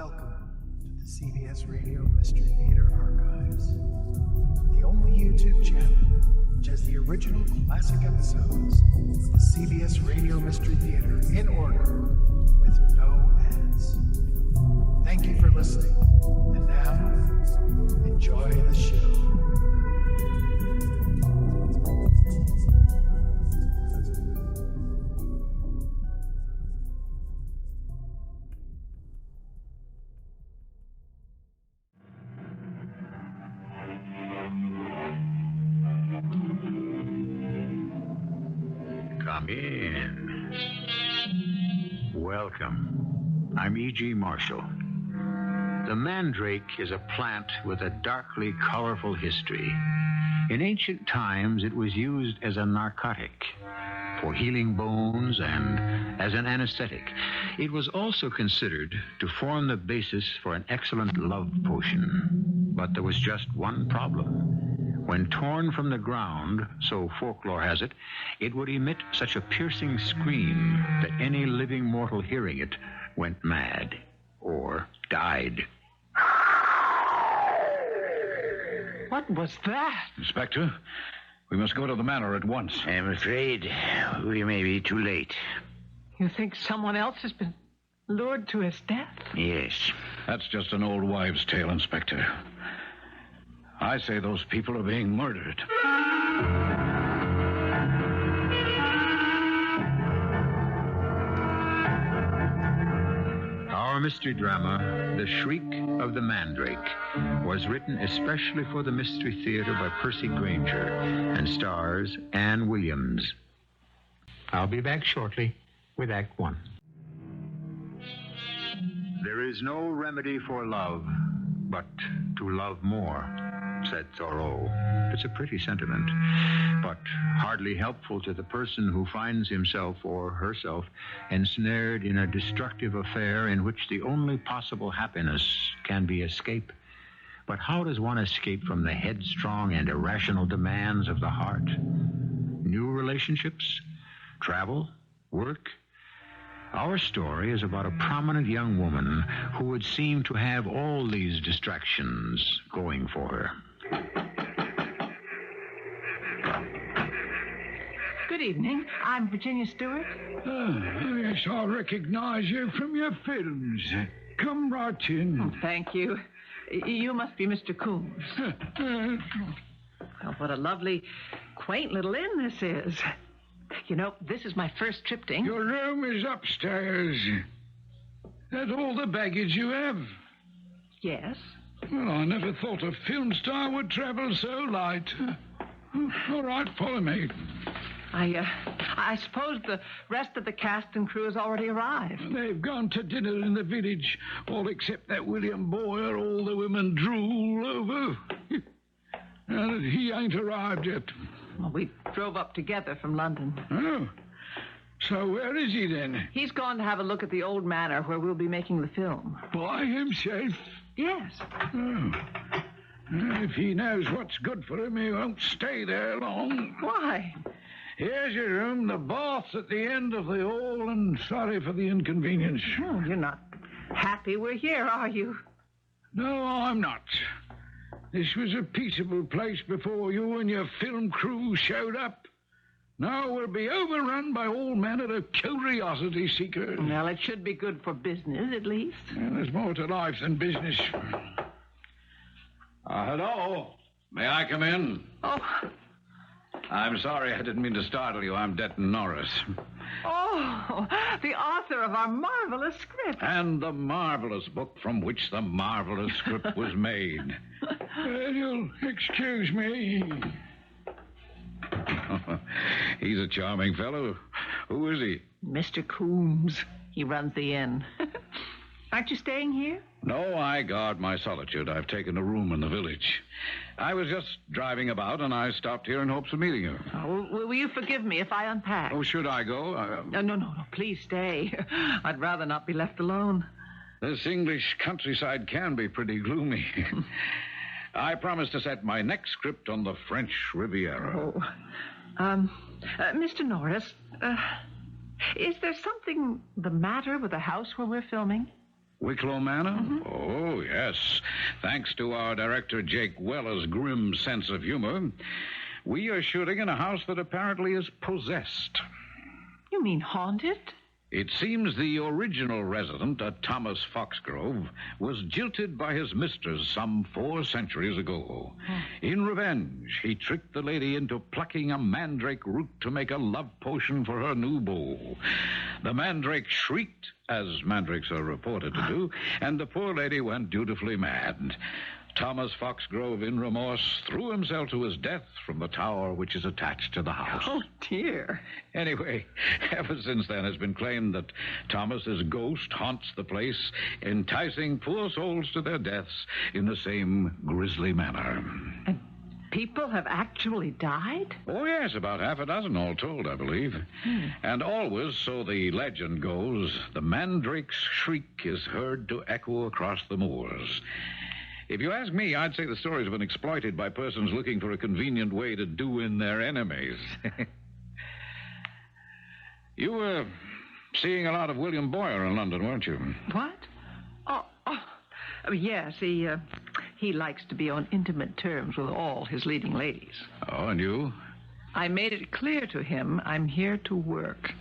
Welcome to the CBS Radio Mystery Theater Archives, the only YouTube channel which has the original classic episodes of the CBS Radio Mystery Theater in order with no ads. Thank you for listening, and now, enjoy the show. Come in. Welcome. I'm E.G. Marshall. The mandrake is a plant with a darkly colorful history. In ancient times, it was used as a narcotic for healing bones and as an anesthetic. It was also considered to form the basis for an excellent love potion. But there was just one problem. When torn from the ground, so folklore has it, it would emit such a piercing scream that any living mortal hearing it went mad or died. What was that? Inspector, we must go to the manor at once. I'm afraid we may be too late. You think someone else has been lured to his death? Yes. That's just an old wives' tale, Inspector. I say those people are being murdered. Our mystery drama, The Shriek of the Mandrake, was written especially for the Mystery Theater by Percy Grainger and stars Anne Williams. I'll be back shortly with Act One. There is no remedy for love but to love more, said Thoreau. It's a pretty sentiment, but hardly helpful to the person who finds himself or herself ensnared in a destructive affair in which the only possible happiness can be escape. But how does one escape from the headstrong and irrational demands of the heart? New relationships? Travel? Work? Our story is about a prominent young woman who would seem to have all these distractions going for her. Good evening. I'm Virginia Stewart. Yes, I recognize you from your films. Come right in. Oh, thank you. You must be Mr. Coombs. Oh, what a lovely, quaint little inn this is. You know, this is my first triptych. Your room is upstairs. That all the baggage you have? Yes. Well, I never thought a film star would travel so light. All right, follow me. I suppose the rest of the cast and crew has already arrived. They've gone to dinner in the village, all except that William Boyer all the women drool over. And he ain't arrived yet. Well, we drove up together from London. Oh, so where is he then? He's gone to have a look at the old manor where we'll be making the film. By himself? Yes. Oh. If he knows what's good for him, he won't stay there long. Why? Here's your room. The bath's at the end of the hall, and sorry for the inconvenience. Oh, you're not happy we're here, are you? No, I'm not. This was a peaceable place before you and your film crew showed up. Now we'll be overrun by all manner of curiosity seekers. Well, it should be good for business, at least. Well, there's more to life than business. Hello. May I come in? Oh, I'm sorry, I didn't mean to startle you. I'm Denton Norris. oh, the author of our marvelous script. And the marvelous book from which the marvelous script was made. You'll excuse me. He's a charming fellow. Who is he? Mr. Coombs. He runs the inn. Aren't you staying here? No, I guard my solitude. I've taken a room in the village. I was just driving about, and I stopped here in hopes of meeting you. Oh, will you forgive me if I unpack? Oh, should I go? No. Please stay. I'd rather not be left alone. This English countryside can be pretty gloomy. I promise to set my next script on the French Riviera. Oh. Mr. Norris, is there something the matter with the house where we're filming? Wicklow Manor? Oh, yes. Thanks to our director, Jake Weller's grim sense of humor, we are shooting in a house that apparently is possessed. You mean haunted? It seems the original resident, a Thomas Foxgrove, was jilted by his mistress some 4 centuries ago. In revenge, he tricked the lady into plucking a mandrake root to make a love potion for her new beau. The mandrake shrieked, as mandrakes are reported to do, and the poor lady went dutifully mad. Thomas Foxgrove, in remorse, threw himself to his death from the tower which is attached to the house. Oh, dear. Anyway, ever since then it's been claimed that Thomas's ghost haunts the place, enticing poor souls to their deaths in the same grisly manner. And people have actually died? Oh, yes, about half a dozen all told, I believe. And always, so the legend goes, the mandrake's shriek is heard to echo across the moors. If you ask me, I'd say the stories have been exploited by persons looking for a convenient way to do in their enemies. You were seeing a lot of William Boyer in London, weren't you? What? Oh, yes, he likes to be on intimate terms with all his leading ladies. Oh, and you? I made it clear to him I'm here to work.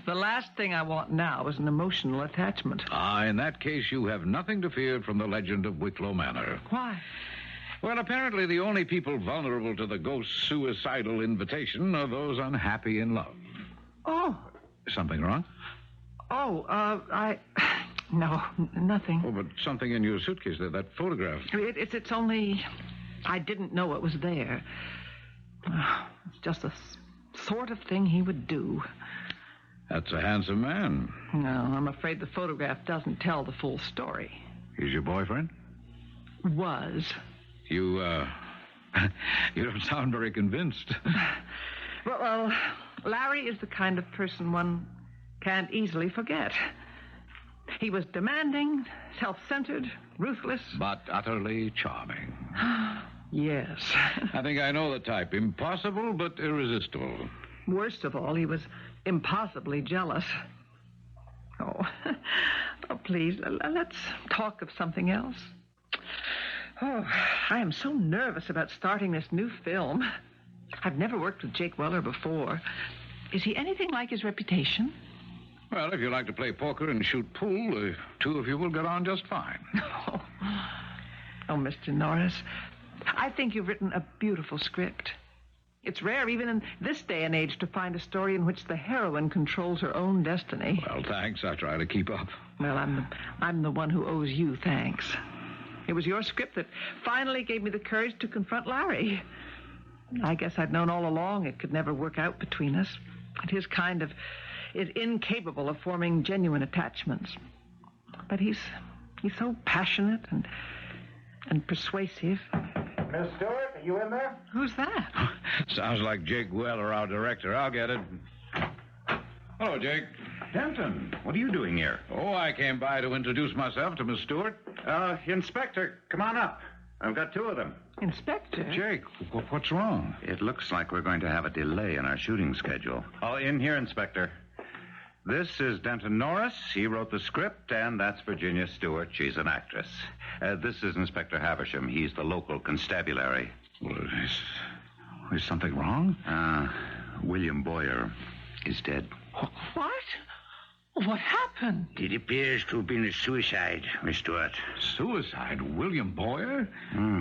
The last thing I want now is an emotional attachment. In that case, you have nothing to fear from the legend of Wicklow Manor. Why? Well, apparently the only people vulnerable to the ghost's suicidal invitation are those unhappy in love. Oh. Something wrong? No, nothing. Oh, but something in your suitcase there, that photograph. It's only... I didn't know it was there. It's just the sort of thing he would do. That's a handsome man. No, I'm afraid the photograph doesn't tell the full story. He's your boyfriend? Was. You don't sound very convinced. Well, Larry is the kind of person one can't easily forget. He was demanding, self-centered, ruthless. But utterly charming. Yes. I think I know the type. Impossible, but irresistible. Worst of all, he was impossibly jealous. Oh, please, let's talk of something else. Oh, I am so nervous about starting this new film. I've never worked with Jake Weller before. Is he anything like his reputation? Well, if you like to play poker and shoot pool, the two of you will get on just fine. Oh, Mr. Norris, I think you've written a beautiful script. It's rare, even in this day and age, to find a story in which the heroine controls her own destiny. Well, thanks. I try to keep up. Well, I'm the one who owes you thanks. It was your script that finally gave me the courage to confront Larry. I guess I'd known all along it could never work out between us. And his kind is incapable of forming genuine attachments. But he's so passionate and persuasive. Miss Stewart, are you in there? Who's that? Sounds like Jake Weller, our director. I'll get it. Hello, Jake. Denton, what are you doing here? Oh, I came by to introduce myself to Miss Stewart. Inspector, come on up. I've got 2 of them. Inspector? Jake, what's wrong? It looks like we're going to have a delay in our shooting schedule. Oh, in here, Inspector. This is Denton Norris. He wrote the script, and that's Virginia Stewart. She's an actress. This is Inspector Havisham. He's the local constabulary. Well, is something wrong? William Boyer is dead. What? What happened? It appears to have been a suicide, Miss Stewart. Suicide? William Boyer?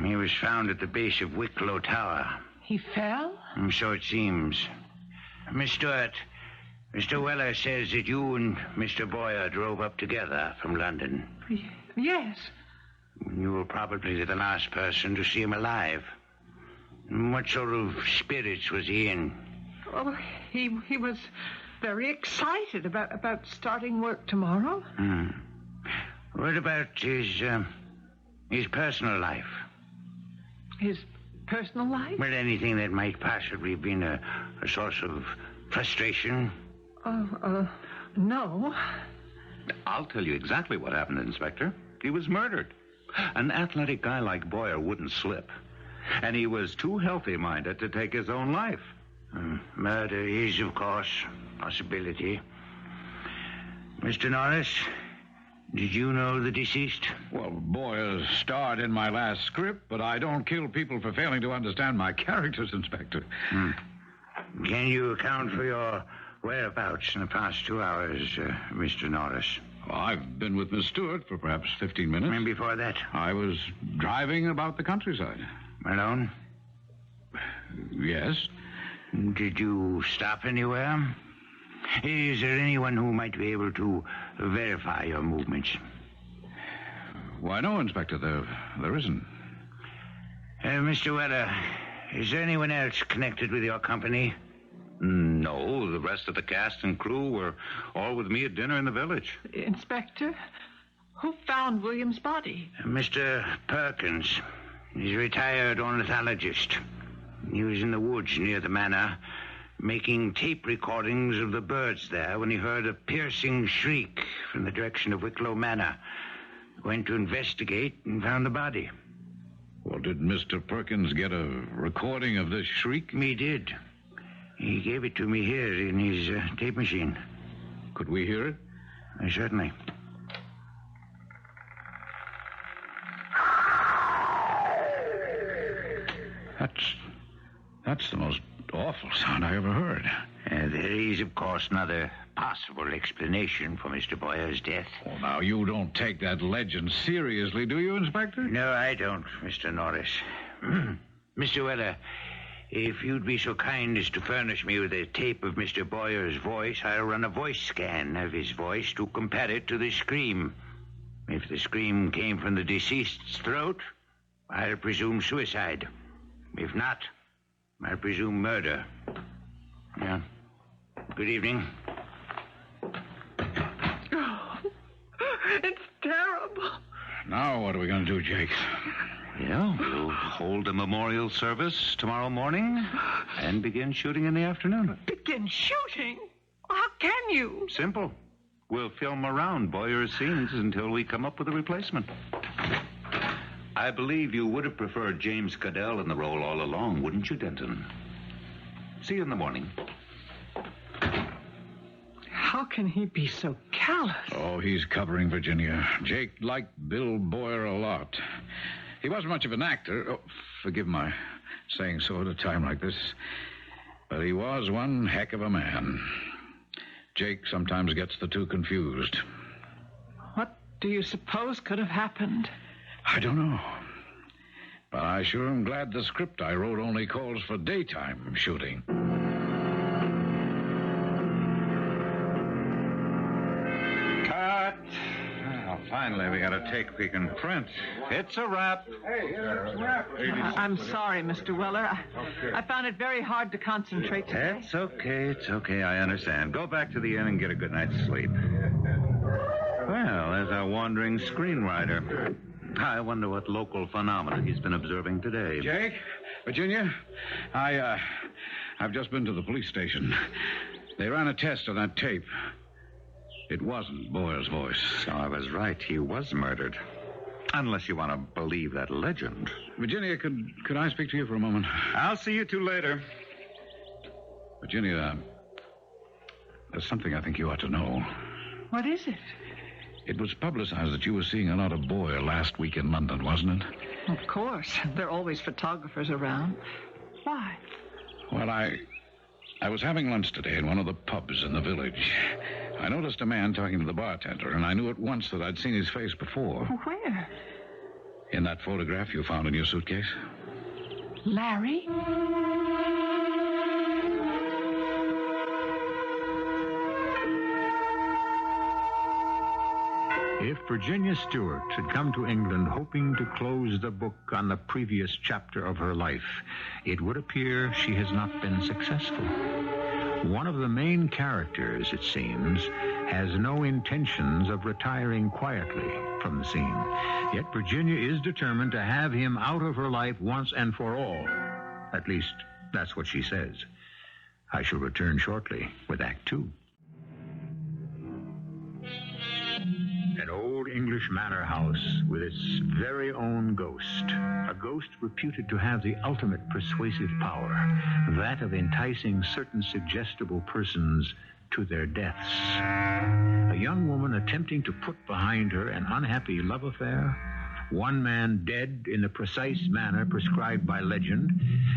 He was found at the base of Wicklow Tower. He fell? So it seems. Miss Stewart, Mr. Weller says that you and Mr. Boyer drove up together from London. Yes. You were probably the last person to see him alive. What sort of spirits was he in? Oh, he was very excited about starting work tomorrow. What about his personal life? His personal life? Well, anything that might possibly have been a source of frustration? No. I'll tell you exactly what happened, Inspector. He was murdered. An athletic guy like Boyer wouldn't slip. And he was too healthy-minded to take his own life. Murder is, of course, a possibility. Mr. Norris, Did you know the deceased? Well, Boyer starred in my last script, but I don't kill people for failing to understand my characters, Inspector. Can you account for your whereabouts in the past 2 hours, Mr. Norris? Well, I've been with Miss Stewart for perhaps 15 minutes. And before that? I was driving about the countryside. Alone? Yes. Did you stop anywhere? Is there anyone who might be able to verify your movements? Why, no, Inspector. There isn't. Mr. Weller, is there anyone else connected with your company? No, the rest of the cast and crew were all with me at dinner in the village. Inspector, who found William's body? Mr. Perkins. He's a retired ornithologist. He was in the woods near the manor, making tape recordings of the birds there when he heard a piercing shriek from the direction of Wicklow Manor. Went to investigate and found the body. Well, did Mr. Perkins get a recording of this shriek? He did. He gave it to me here in his tape machine. Could we hear it? Certainly. That's the most awful sound I ever heard. There is, of course, another possible explanation for Mr. Boyer's death. Well, now, you don't take that legend seriously, do you, Inspector? No, I don't, Mr. Norris. Mr. Weller, if you'd be so kind as to furnish me with a tape of Mr. Boyer's voice, I'll run a voice scan of his voice to compare it to the scream. If the scream came from the deceased's throat, I'll presume suicide. If not, I presume murder. Yeah. Good evening. Oh, it's terrible. Now what are we going to do, Jake? Yeah, we'll hold a memorial service tomorrow morning and begin shooting in the afternoon. Begin shooting? How can you? Simple. We'll film around Boyer's scenes until we come up with a replacement. I believe you would have preferred James Caddell in the role all along, wouldn't you, Denton? See you in the morning. How can he be so callous? Oh, he's covering Virginia. Jake liked Bill Boyer a lot. He wasn't much of an actor. Oh, forgive my saying so at a time like this. But he was one heck of a man. Jake sometimes gets the two confused. What do you suppose could have happened? I don't know. But I sure am glad the script I wrote only calls for daytime shooting. Cut. Well, finally, we got a take we can print. It's a wrap. I'm sorry, Mr. Weller. I found it very hard to concentrate today. It's okay. I understand. Go back to the inn and get a good night's sleep. Well, there's our wandering screenwriter. I wonder what local phenomena he's been observing today. Jake, Virginia, I've just been to the police station. They ran a test on that tape. It wasn't Boyer's voice. So I was right. He was murdered. Unless you want to believe that legend. Virginia, could I speak to you for a moment? I'll see you two later. Virginia, there's something I think you ought to know. What is it? It was publicized that you were seeing a lot of Boyer last week in London, wasn't it? Of course. There are always photographers around. Why? Well, I was having lunch today in one of the pubs in the village. I noticed a man talking to the bartender, and I knew at once that I'd seen his face before. Where? In that photograph you found in your suitcase. Larry? If Virginia Stewart had come to England hoping to close the book on the previous chapter of her life, it would appear she has not been successful. One of the main characters, it seems, has no intentions of retiring quietly from the scene. Yet Virginia is determined to have him out of her life once and for all. At least, that's what she says. I shall return shortly with Act 2. An old English manor house with its very own ghost. A ghost reputed to have the ultimate persuasive power, that of enticing certain suggestible persons to their deaths. A young woman attempting to put behind her an unhappy love affair, one man dead in the precise manner prescribed by legend,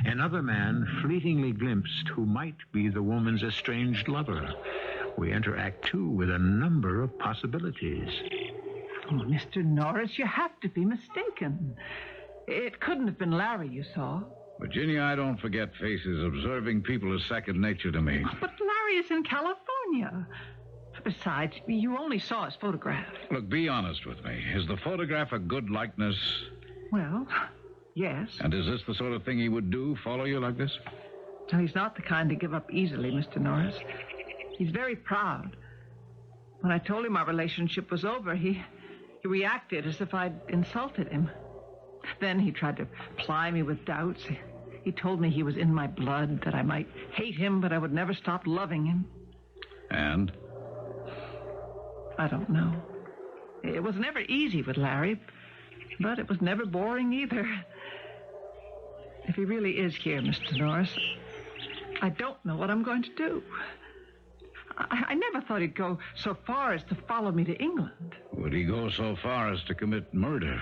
another man fleetingly glimpsed who might be the woman's estranged lover. We enter Act 2 with a number of possibilities. Oh, Mr. Norris, you have to be mistaken. It couldn't have been Larry you saw. Virginia, I don't forget faces. Observing people is second nature to me. But Larry is in California. Besides, you only saw his photograph. Look, be honest with me. Is the photograph a good likeness? Well, yes. And is this the sort of thing he would do, follow you like this? No, he's not the kind to give up easily, Mr. Norris. He's very proud. When I told him our relationship was over, he reacted as if I'd insulted him. Then he tried to ply me with doubts. He told me he was in my blood, that I might hate him, but I would never stop loving him. And? I don't know. It was never easy with Larry, but it was never boring either. If he really is here, Mr. Norris, I don't know what I'm going to do. I never thought he'd go so far as to follow me to England. Would he go so far as to commit murder?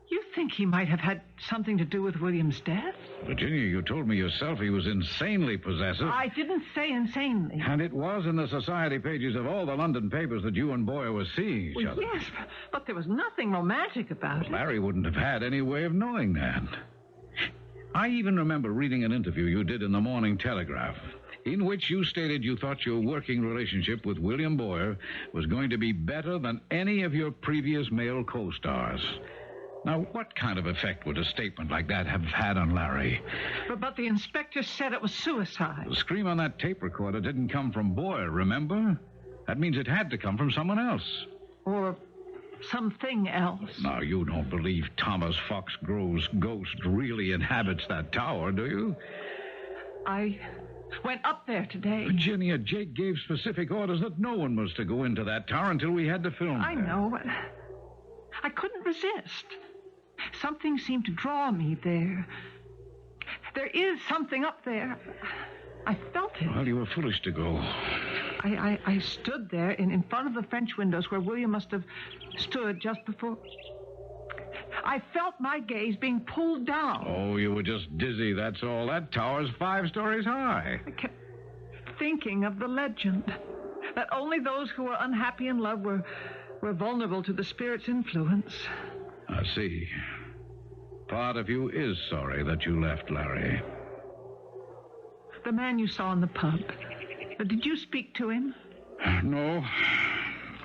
You think he might have had something to do with William's death? Virginia, you told me yourself he was insanely possessive. I didn't say insanely. And it was in the society pages of all the London papers that you and Boyer were seeing each other. Yes, but there was nothing romantic about it. Larry wouldn't have had any way of knowing that. I even remember reading an interview you did in the Morning Telegraph, in which you stated you thought your working relationship with William Boyer was going to be better than any of your previous male co-stars. Now, what kind of effect would a statement like that have had on Larry? But the inspector said it was suicide. The scream on that tape recorder didn't come from Boyer, remember? That means it had to come from someone else. Or something else. Now, you don't believe Thomas Foxgrove's ghost really inhabits that tower, do you? I went up there today. Virginia, Jake gave specific orders that no one was to go into that tower until we had the film. I know, but I couldn't resist. Something seemed to draw me there. There is something up there. I felt it. Well, you were foolish to go. I stood there in front of the French windows where William must have stood just before. I felt my gaze being pulled down. Oh, you were just dizzy, that's all. That tower's 5 stories high. I kept thinking of the legend, that only those who were unhappy in love were vulnerable to the spirit's influence. I see. Part of you is sorry that you left Larry. The man you saw in the pub. Did you speak to him? No.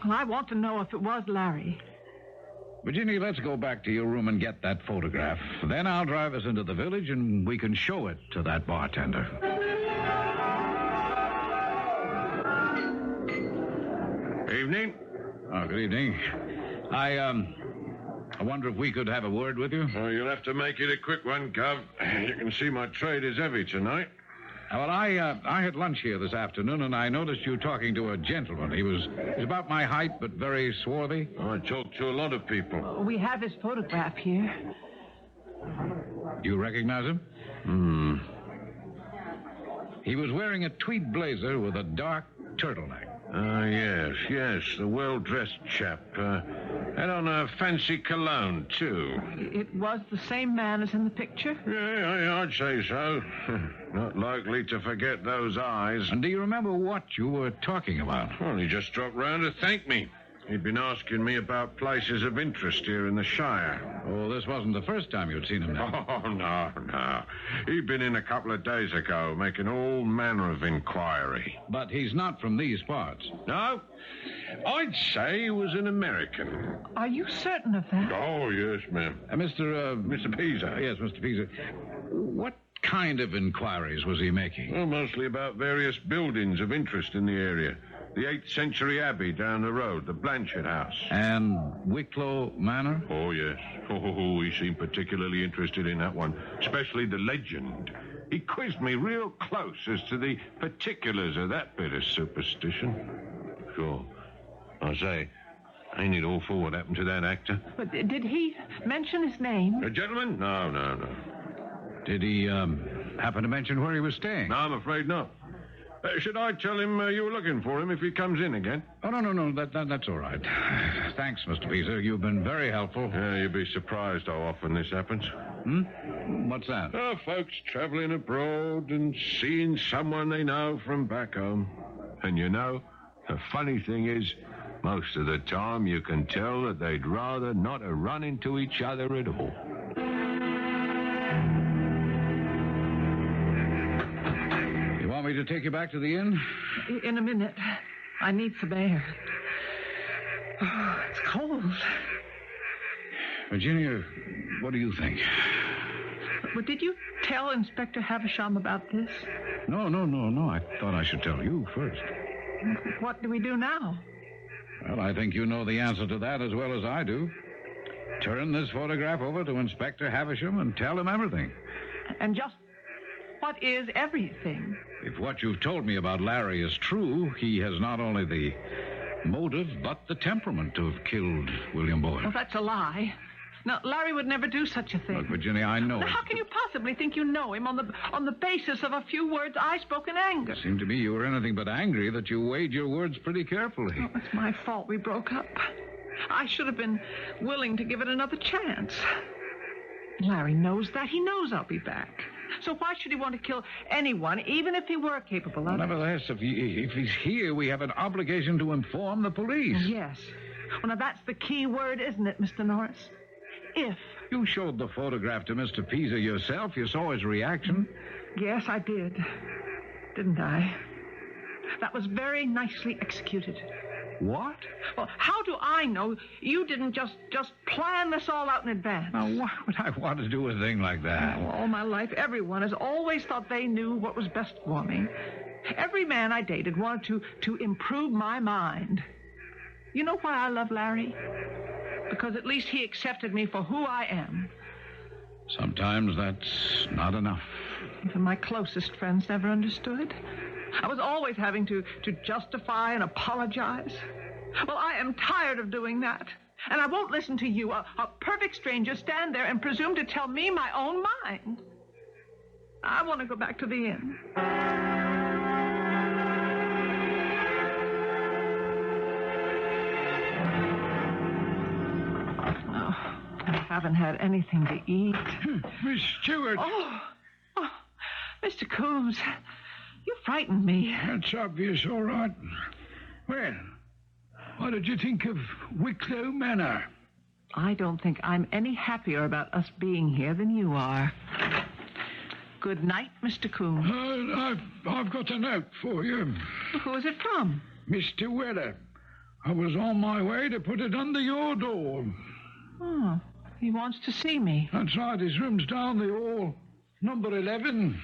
Well, I want to know if it was Larry. Virginia, let's go back to your room and get that photograph. Then I'll drive us into the village and we can show it to that bartender. Evening. Oh, good evening. I wonder if we could have a word with you. Oh, you'll have to make it a quick one, Gov. You can see my trade is heavy tonight. Well, I had lunch here this afternoon, and I noticed you talking to a gentleman. He was about my height, but very swarthy. Oh, I talk to a lot of people. We have his photograph here. You recognize him? He was wearing a tweed blazer with a dark turtleneck. Yes, the well-dressed chap. Had on a fancy cologne, too. It was the same man as in the picture? Yeah, I'd say so. Not likely to forget those eyes. And do you remember what you were talking about? Well, he just dropped round to thank me. He'd been asking me about places of interest here in the Shire. Oh, this wasn't the first time you'd seen him now. Oh, no. He'd been in a couple of days ago, making all manner of inquiry. But he's not from these parts. No? I'd say he was an American. Are you certain of that? Oh, yes, ma'am. Mr. Peaser. Yes, Mr. Peaser. What kind of inquiries was he making? Well, mostly about various buildings of interest in the area. The 8th century abbey down the road, the Blanchard House. And Wicklow Manor? Oh, yes. Oh, he seemed particularly interested in that one, especially the legend. He quizzed me real close as to the particulars of that bit of superstition. Sure. I say, ain't it awful what happened to that actor? But did he mention his name? A gentleman? No. Did he happen to mention where he was staying? No, I'm afraid not. Should I tell him you were looking for him if he comes in again? Oh, no. That's all right. Thanks, Mr. Peter. You've been very helpful. You'd be surprised how often this happens. What's that? Folks traveling abroad and seeing someone they know from back home. And you know, the funny thing is, most of the time you can tell that they'd rather not have run into each other at all. You want me to take you back to the inn? In a minute. I need some air. Oh, it's cold. Virginia, what do you think? Well, did you tell Inspector Havisham about this? No. I thought I should tell you first. What do we do now? Well, I think you know the answer to that as well as I do. Turn this photograph over to Inspector Havisham and tell him everything. And just what is everything? If what you've told me about Larry is true, he has not only the motive, but the temperament to have killed William Boyle. Well, that's a lie. Now, Larry would never do such a thing. Look, Virginia, I know. Now, how can you possibly think you know him on the basis of a few words I spoke in anger? It seemed to me you were anything but angry, that you weighed your words pretty carefully. Oh, it's my fault we broke up. I should have been willing to give it another chance. Larry knows that. He knows I'll be back. So why should he want to kill anyone, even if he were capable of it? Nevertheless, if he's here, we have an obligation to inform the police. Yes. Well, now that's the key word, isn't it, Mr. Norris? If. You showed the photograph to Mr. Peter yourself. You saw his reaction. Yes, I did. Didn't I? That was very nicely executed. What? Well, how do I know you didn't just plan this all out in advance? Now, why would I want to do a thing like that? Well, all my life, everyone has always thought they knew what was best for me. Every man I dated wanted to improve my mind. You know why I love Larry? Because at least he accepted me for who I am. Sometimes that's not enough. Even my closest friends never understood. I was always having to justify and apologize. Well, I am tired of doing that. And I won't listen to you, a perfect stranger, stand there and presume to tell me my own mind. I want to go back to the inn. I haven't had anything to eat. Miss Stewart. Oh, Mr. Coombs, you frightened me. That's obvious, all right. Well, what did you think of Wicklow Manor? I don't think I'm any happier about us being here than you are. Good night, Mr. Coombs. I've got a note for you. Who is it from? Mr. Weller. I was on my way to put it under your door. Oh, he wants to see me. That's right. His room's down the hall. Number 11.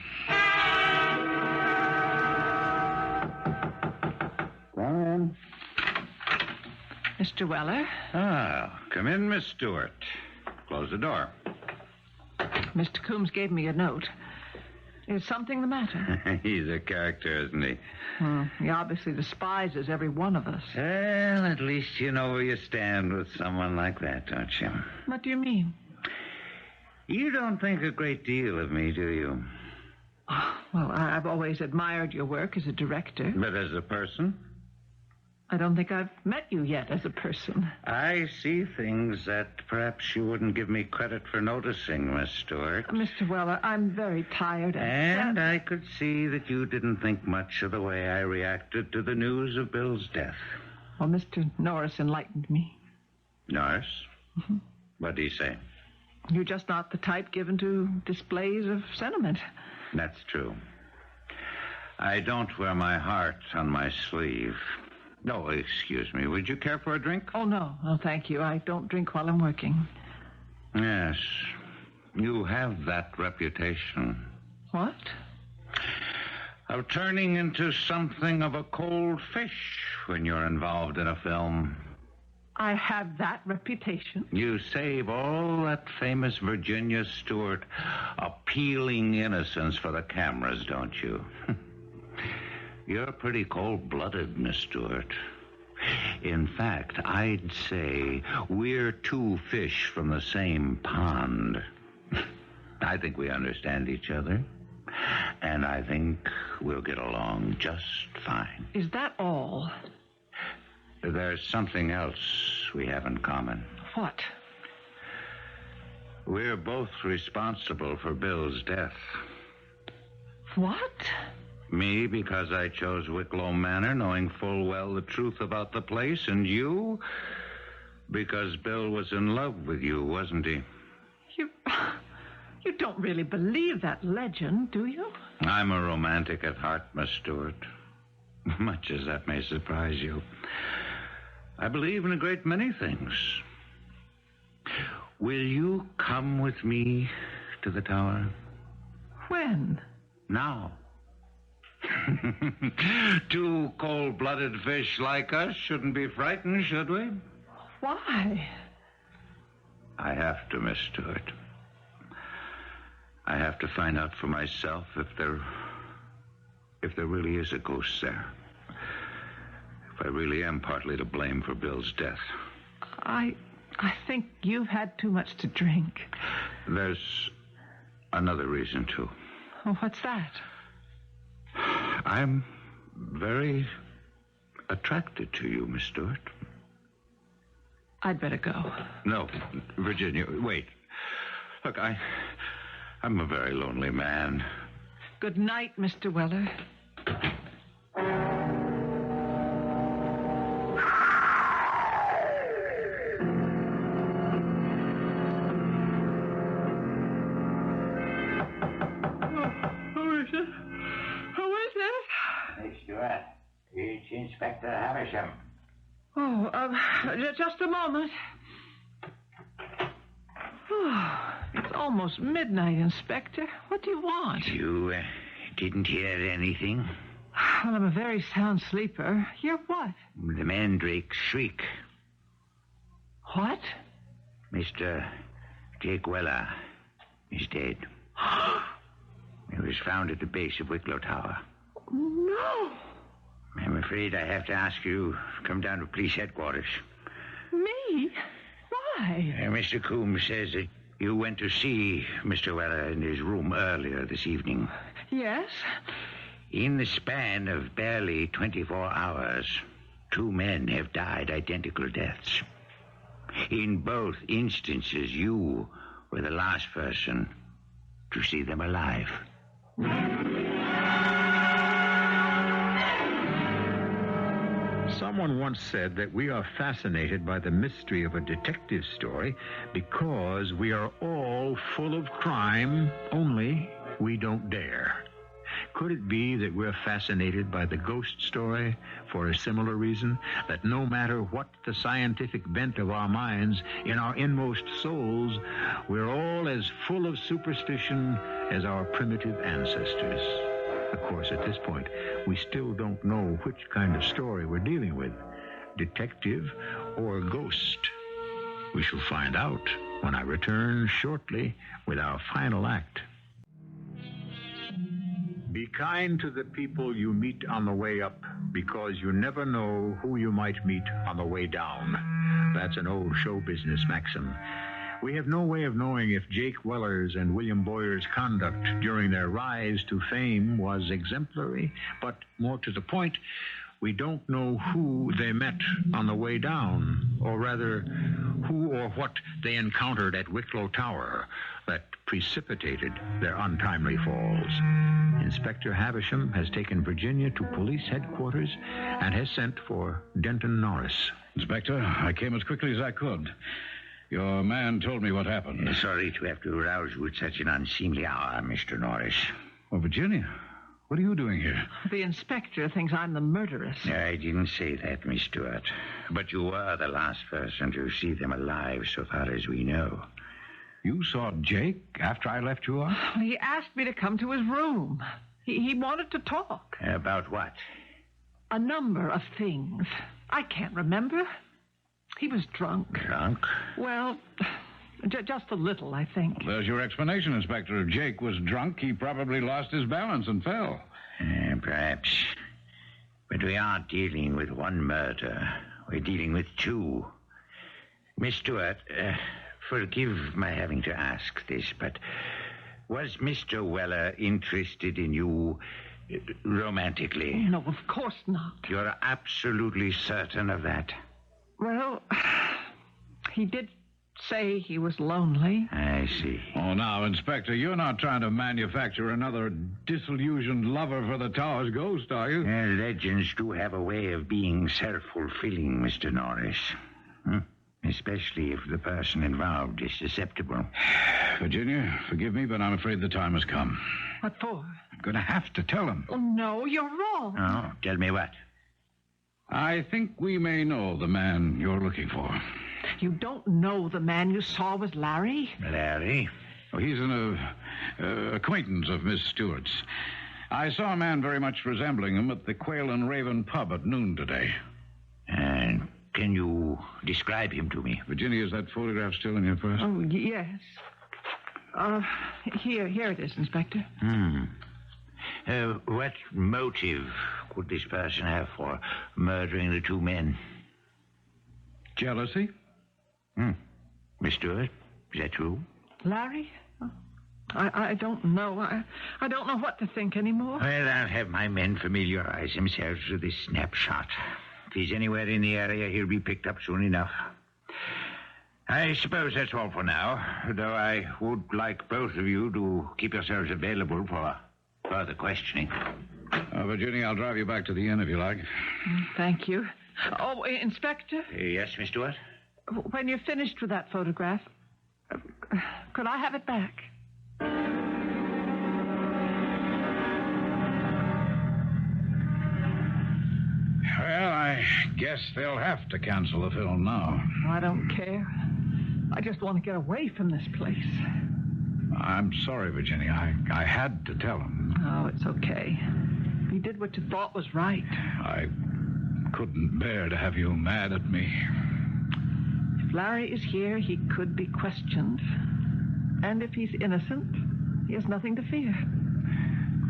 Come in. Mr. Weller? Come in, Miss Stewart. Close the door. Mr. Coombs gave me a note. Is something the matter? He's a character, isn't he? He obviously despises every one of us. Well, at least you know where you stand with someone like that, don't you? What do you mean? You don't think a great deal of me, do you? Oh, well, I've always admired your work as a director. But as a person? I don't think I've met you yet as a person. I see things that perhaps you wouldn't give me credit for noticing, Miss Stewart. Mr. Weller, I'm very tired. And I could see that you didn't think much of the way I reacted to the news of Bill's death. Well, Mr. Norris enlightened me. Norris? Mm-hmm. What'd he say? You're just not the type given to displays of sentiment. That's true. I don't wear my heart on my sleeve. Oh, excuse me. Would you care for a drink? Oh, no. No, thank you. I don't drink while I'm working. Yes. You have that reputation. What? Of turning into something of a cold fish when you're involved in a film. I have that reputation. You save all that famous Virginia Stewart appealing innocence for the cameras, don't you? You're pretty cold-blooded, Miss Stewart. In fact, I'd say we're two fish from the same pond. I think we understand each other. And I think we'll get along just fine. Is that all? There's something else we have in common. What? We're both responsible for Bill's death. What? Me, because I chose Wicklow Manor, knowing full well the truth about the place, and you, because Bill was in love with you, wasn't he? You don't really believe that legend, do you? I'm a romantic at heart, Miss Stewart. Much as that may surprise you. I believe in a great many things. Will you come with me to the tower? When? Now. Two cold-blooded fish like us shouldn't be frightened, should we? Why? I have to, Miss Stewart. I have to find out for myself if there really is a ghost there. If I really am partly to blame for Bill's death. I think you've had too much to drink. There's another reason, too. Oh, what's that? I'm very attracted to you, Miss Stewart. I'd better go. No, Virginia, wait. Look, I'm a very lonely man. Good night, Mr. Weller. It's Inspector Havisham. Oh, just a moment. It's almost midnight, Inspector. What do you want? You didn't hear anything? Well, I'm a very sound sleeper. Hear what? The Mandrake shriek. What? Mr. Jake Weller is dead. He was found at the base of Wicklow Tower. No. I'm afraid I have to ask you to come down to police headquarters. Me? Why? Mr. Coombs says that you went to see Mr. Weller in his room earlier this evening. Yes? In the span of barely 24 hours, 2 men have died identical deaths. In both instances, you were the last person to see them alive. Someone once said that we are fascinated by the mystery of a detective story because we are all full of crime, only we don't dare. Could it be that we're fascinated by the ghost story for a similar reason? That no matter what the scientific bent of our minds, in our inmost souls, we're all as full of superstition as our primitive ancestors. Of course, at this point, we still don't know which kind of story we're dealing with, detective or ghost. We shall find out when I return shortly with our final act. Be kind to the people you meet on the way up, because you never know who you might meet on the way down. That's an old show business maxim. We have no way of knowing if Jake Weller's and William Boyer's conduct during their rise to fame was exemplary, but more to the point, we don't know who they met on the way down, or rather, who or what they encountered at Wicklow Tower that precipitated their untimely falls. Inspector Havisham has taken Virginia to police headquarters and has sent for Denton Norris. Inspector, I came as quickly as I could. Your man told me what happened. Sorry to have to arouse you at such an unseemly hour, Mr. Norris. Oh, Virginia, what are you doing here? The inspector thinks I'm the murderess. I didn't say that, Miss Stewart. But you were the last person to see them alive, so far as we know. You saw Jake after I left you out? He asked me to come to his room. He wanted to talk. About what? A number of things. I can't remember. He was drunk. Drunk? Well, just a little, I think. There's your explanation, Inspector. If Jake was drunk, he probably lost his balance and fell. Perhaps. But we aren't dealing with one murder. We're dealing with 2. Miss Stewart, forgive my having to ask this, but Was Mr. Weller interested in you romantically? No, of course not. You're absolutely certain of that? Well, he did say he was lonely. I see. Oh, now, Inspector, you're not trying to manufacture another disillusioned lover for the tower's ghost, are you? Legends do have a way of being self-fulfilling, Mr. Norris. Especially if the person involved is susceptible. Virginia, forgive me, but I'm afraid the time has come. What for? I'm going to have to tell him. Oh, no, you're wrong. Oh, tell me what? I think we may know the man you're looking for. You don't know the man you saw was Larry? Larry? Oh, he's an acquaintance of Miss Stewart's. I saw a man very much resembling him at the Quail and Raven pub at noon today. And can you describe him to me? Virginia, is that photograph still in your purse? Oh, yes. Here it is, Inspector. What motive could this person have for murdering the two men? Jealousy? Miss Stewart, is that true? Larry? I don't know. I don't know what to think anymore. Well, I'll have my men familiarize themselves with this snapshot. If he's anywhere in the area, he'll be picked up soon enough. I suppose that's all for now, though I would like both of you to keep yourselves available for further questioning. Virginia, I'll drive you back to the inn if you like. Thank you. Oh, Inspector? Yes, Miss Stewart? When you're finished with that photograph, could I have it back? Well, I guess they'll have to cancel the film now. I don't care. I just want to get away from this place. I'm sorry, Virginia. I had to tell him. Oh, it's okay. You did what you thought was right. I couldn't bear to have you mad at me. If Larry is here, he could be questioned. And if he's innocent, he has nothing to fear.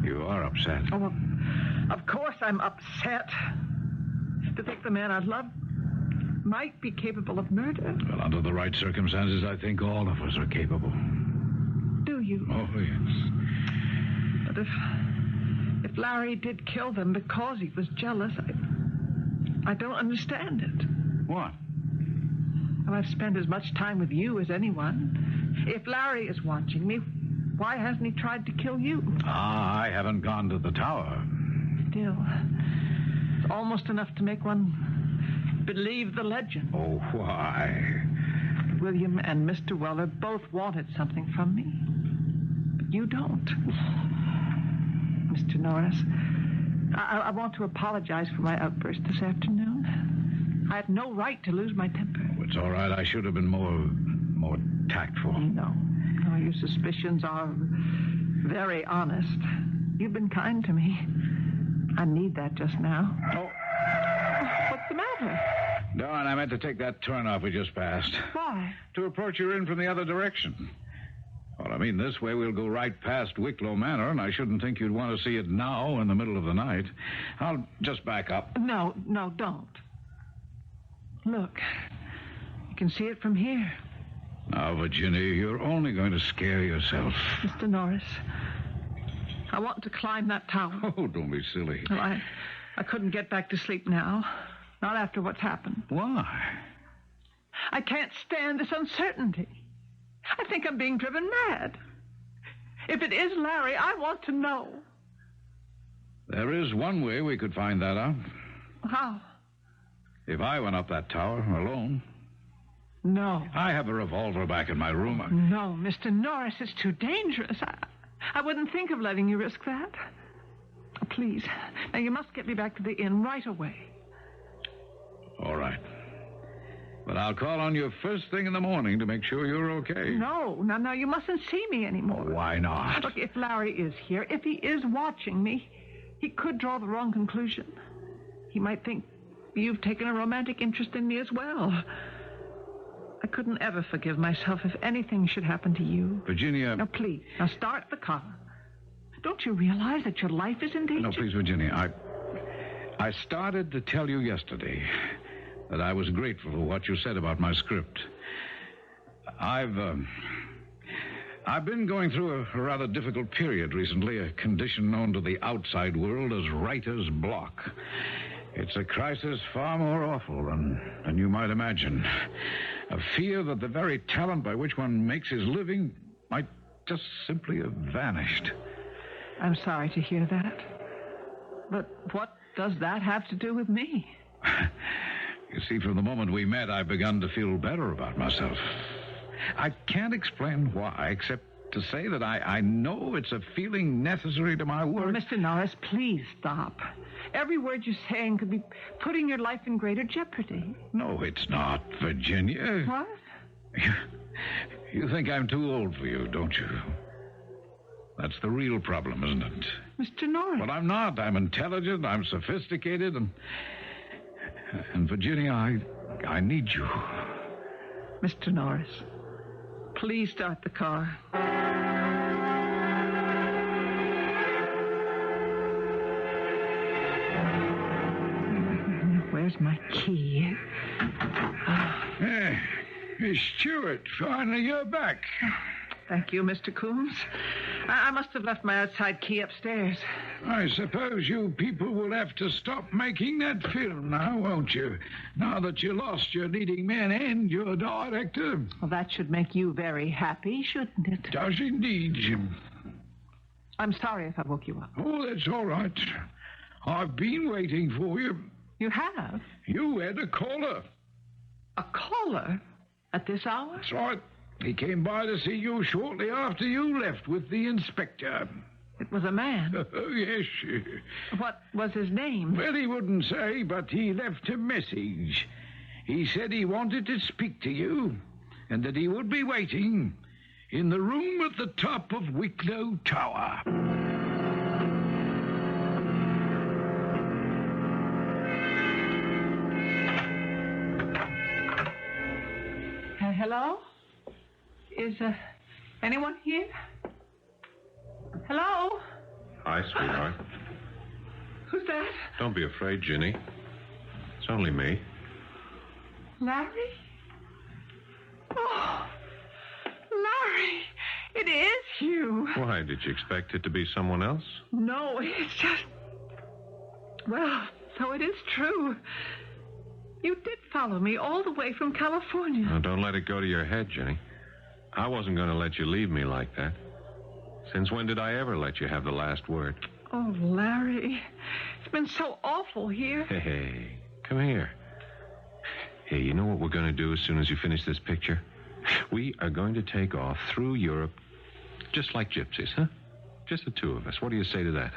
You are upset. Oh, well, of course I'm upset. To think the man I love might be capable of murder. Well, under the right circumstances, I think all of us are capable. Do you? Oh, yes. But if Larry did kill them because he was jealous, I don't understand it. What? Well, I've spent as much time with you as anyone. If Larry is watching me, why hasn't he tried to kill you? I haven't gone to the tower. Still, it's almost enough to make one believe the legend. Oh, why? William and Mr. Weller both wanted something from me, but you don't. Mr. Norris, I want to apologize for my outburst this afternoon. I had no right to lose my temper. Oh, it's all right. I should have been more tactful. No, your suspicions are very honest. You've been kind to me. I need that just now. Oh. What's the matter? Darn, I meant to take that turnoff we just passed. Why? To approach your inn from the other direction. Well, I mean, this way we'll go right past Wicklow Manor, and I shouldn't think you'd want to see it now in the middle of the night. I'll just back up. No, don't. Look, you can see it from here. Now, Virginia, you're only going to scare yourself. Mr. Norris, I want to climb that tower. Oh, don't be silly. Well, I couldn't get back to sleep now. Not after what's happened. Why? I can't stand this uncertainty. I think I'm being driven mad. If it is Larry, I want to know. There is one way we could find that out. How? If I went up that tower alone. No. I have a revolver back in my room. No, Mr. Norris, it's too dangerous. I wouldn't think of letting you risk that. Oh, please. Now, you must get me back to the inn right away. All right. But I'll call on you first thing in the morning to make sure you're okay. No, now, you mustn't see me anymore. Why not? Look, if Larry is here, if he is watching me, he could draw the wrong conclusion. He might think you've taken a romantic interest in me as well. I couldn't ever forgive myself if anything should happen to you. Virginia... Now, please, now start the car. Don't you realize that your life is in danger? No, please, Virginia, I started to tell you yesterday that I was grateful for what you said about my script. I've I've been going through a rather difficult period recently, a condition known to the outside world as writer's block. It's a crisis far more awful than you might imagine. A fear that the very talent by which one makes his living might just simply have vanished. I'm sorry to hear that. But what does that have to do with me? You see, from the moment we met, I've begun to feel better about myself. I can't explain why, except to say that I know it's a feeling necessary to my work. Oh, Mr. Norris, please stop. Every word you're saying could be putting your life in greater jeopardy. No, it's not, Virginia. What? You think I'm too old for you, don't you? That's the real problem, isn't it? Mr. Norris. But I'm not. I'm intelligent, I'm sophisticated, and Virginia, I need you. Mr. Norris, please start the car. Where's my key? Hey, Miss Stewart, finally you're back. Thank you, Mr. Coombs. I must have left my outside key upstairs. I suppose you people will have to stop making that film now, won't you? Now that you lost your leading man and your director. Well, that should make you very happy, shouldn't it? Does indeed, Jim. I'm sorry if I woke you up. Oh, that's all right. I've been waiting for you. You have? You had a caller. A caller? At this hour? That's right. He came by to see you shortly after you left with the inspector. It was a man. Oh, yes. What was his name? Well, he wouldn't say, but he left a message. He said he wanted to speak to you, and that he would be waiting in the room at the top of Wicklow Tower. Hello? Is anyone here? Hello? Hi, sweetheart. Who's that? Don't be afraid, Ginny. It's only me. Larry? Oh, Larry, it is you. Why, did you expect it to be someone else? No, it's just... Well, so it is true. You did follow me all the way from California. Now, don't let it go to your head, Ginny. I wasn't going to let you leave me like that. Since when did I ever let you have the last word? Oh, Larry, it's been so awful here. Hey, come here. Hey, you know what we're going to do as soon as you finish this picture? We are going to take off through Europe just like gypsies, huh? Just the two of us. What do you say to that,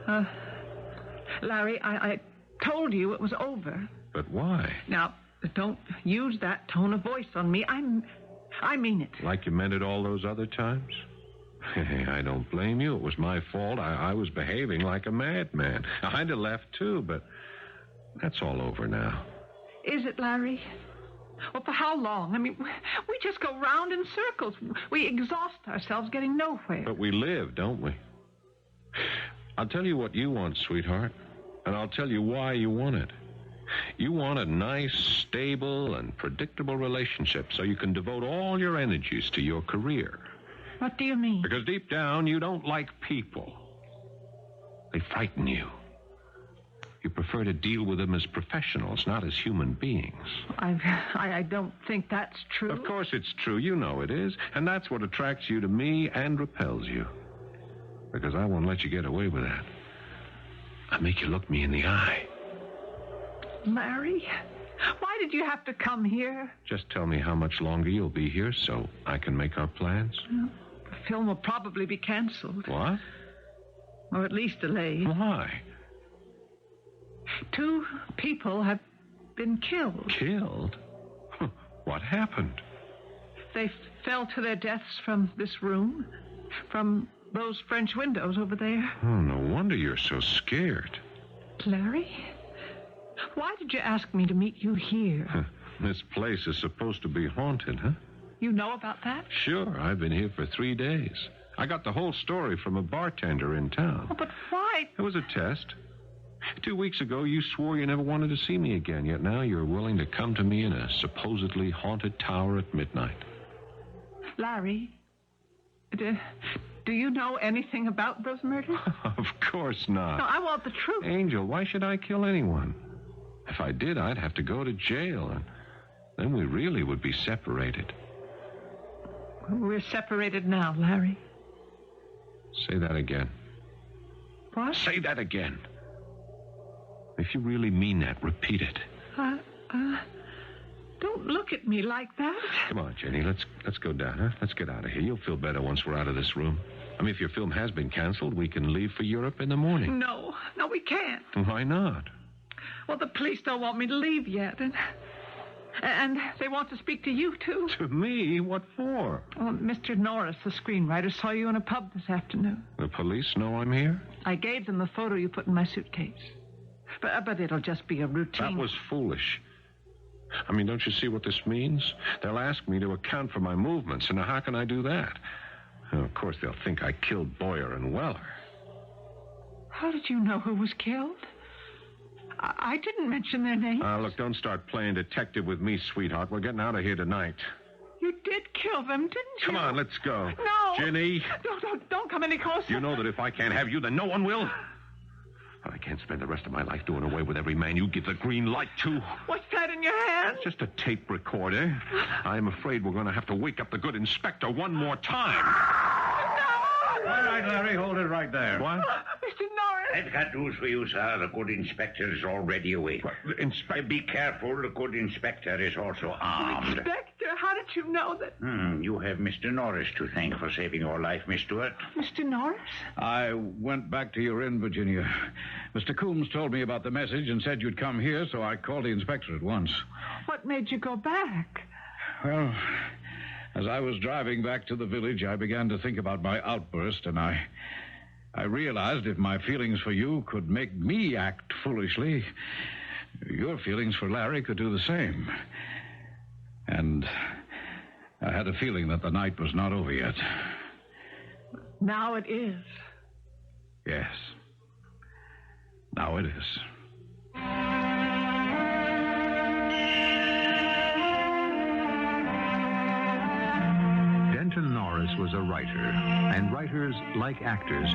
huh? Larry, I told you it was over. But why? Now, don't use that tone of voice on me. I mean it. Like you meant it all those other times? Hey, I don't blame you. It was my fault. I was behaving like a madman. I'd have left, too, but that's all over now. Is it, Larry? Well, for how long? I mean, we just go round in circles. We exhaust ourselves getting nowhere. But we live, don't we? I'll tell you what you want, sweetheart, and I'll tell you why you want it. You want a nice, stable, and predictable relationship so you can devote all your energies to your career. What do you mean? Because deep down, you don't like people. They frighten you. You prefer to deal with them as professionals, not as human beings. I don't think that's true. Of course it's true. You know it is. And that's what attracts you to me and repels you. Because I won't let you get away with that. I'll make you look me in the eye. Larry, why did you have to come here? Just tell me how much longer you'll be here so I can make our plans. The film will probably be canceled. What? Or at least delayed. Why? 2 people have been killed. Killed? What happened? They fell to their deaths from this room, from those French windows over there. Oh, no wonder you're so scared. Larry, why did you ask me to meet you here? This place is supposed to be haunted, huh? You know about that? Sure, I've been here for 3 days. I got the whole story from a bartender in town. Oh, but why? It was a test. 2 weeks ago, you swore you never wanted to see me again, yet now you're willing to come to me in a supposedly haunted tower at midnight. Larry, Do you know anything about those murders? Of course not. No, I want the truth. Angel, why should I kill anyone? If I did, I'd have to go to jail, and then we really would be separated. We're separated now, Larry. Say that again. What? Say that again. If you really mean that, repeat it. Don't look at me like that. Come on, Jenny, let's go down, huh? Let's get out of here. You'll feel better once we're out of this room. I mean, if your film has been canceled, we can leave for Europe in the morning. No, we can't. Why not? Well, the police don't want me to leave yet, and they want to speak to you, too. To me? What for? Well, Mr. Norris, the screenwriter, saw you in a pub this afternoon. The police know I'm here? I gave them the photo you put in my suitcase. But it'll just be a routine. That was foolish. I mean, don't you see what this means? They'll ask me to account for my movements, and how can I do that? Well, of course, they'll think I killed Boyer and Weller. How did you know who was killed? I didn't mention their names. Look, don't start playing detective with me, sweetheart. We're getting out of here tonight. You did kill them, didn't you? Come on, let's go. No. Jenny. Don't come any closer. You know that if I can't have you, then no one will. But I can't spend the rest of my life doing away with every man you give the green light to. What's that in your hand? It's just a tape recorder. I'm afraid we're going to have to wake up the good inspector one more time. No! All right, Larry, hold it right there. What? Mr. Norris! I've got news for you, sir. The good inspector is already awake. Inspector? Be careful. The good inspector is also armed. Inspector, how did you know that? You have Mr. Norris to thank for saving your life, Miss Stewart. Mr. Norris? I went back to your inn, Virginia. Mr. Coombs told me about the message and said you'd come here, so I called the inspector at once. What made you go back? Well, as I was driving back to the village, I began to think about my outburst, and I realized if my feelings for you could make me act foolishly, your feelings for Larry could do the same. And I had a feeling that the night was not over yet. Now it is. Yes. Now it is. Denton Norris was a writer, and writers, like actors,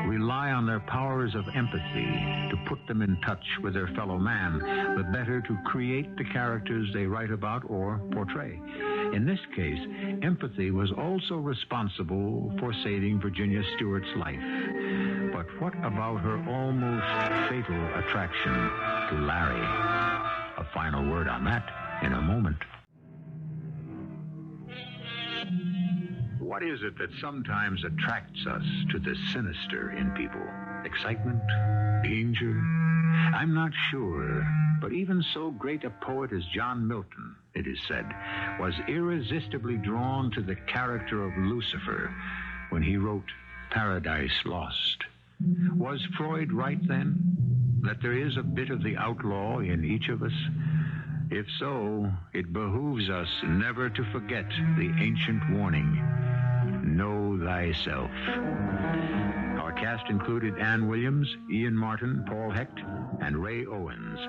rely on their powers of empathy to put them in touch with their fellow man, the better to create the characters they write about or portray. In this case, empathy was also responsible for saving Virginia Stewart's life. But what about her almost fatal attraction to Larry? A final word on that in a moment. What is it that sometimes attracts us to the sinister in people? Excitement? Danger? I'm not sure, but even so great a poet as John Milton, it is said, was irresistibly drawn to the character of Lucifer when he wrote Paradise Lost. Was Freud right then, that there is a bit of the outlaw in each of us? If so, it behooves us never to forget the ancient warning, know thyself. Our cast included Ann Williams, Ian Martin, Paul Hecht, and Ray Owens.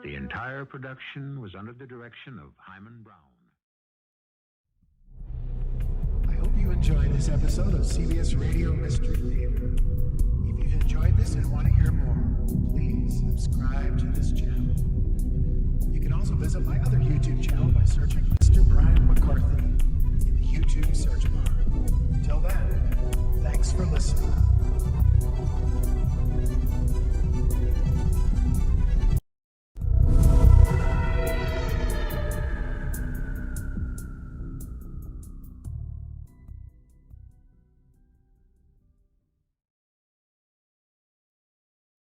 The entire production was under the direction of Hyman Brown. I hope you enjoyed this episode of CBS Radio Mystery Theater. If you've enjoyed this and want to hear more, please subscribe to this channel. You can also visit my other YouTube channel by searching Mr. Brian McCarthy in the YouTube search bar. Till then, thanks for listening.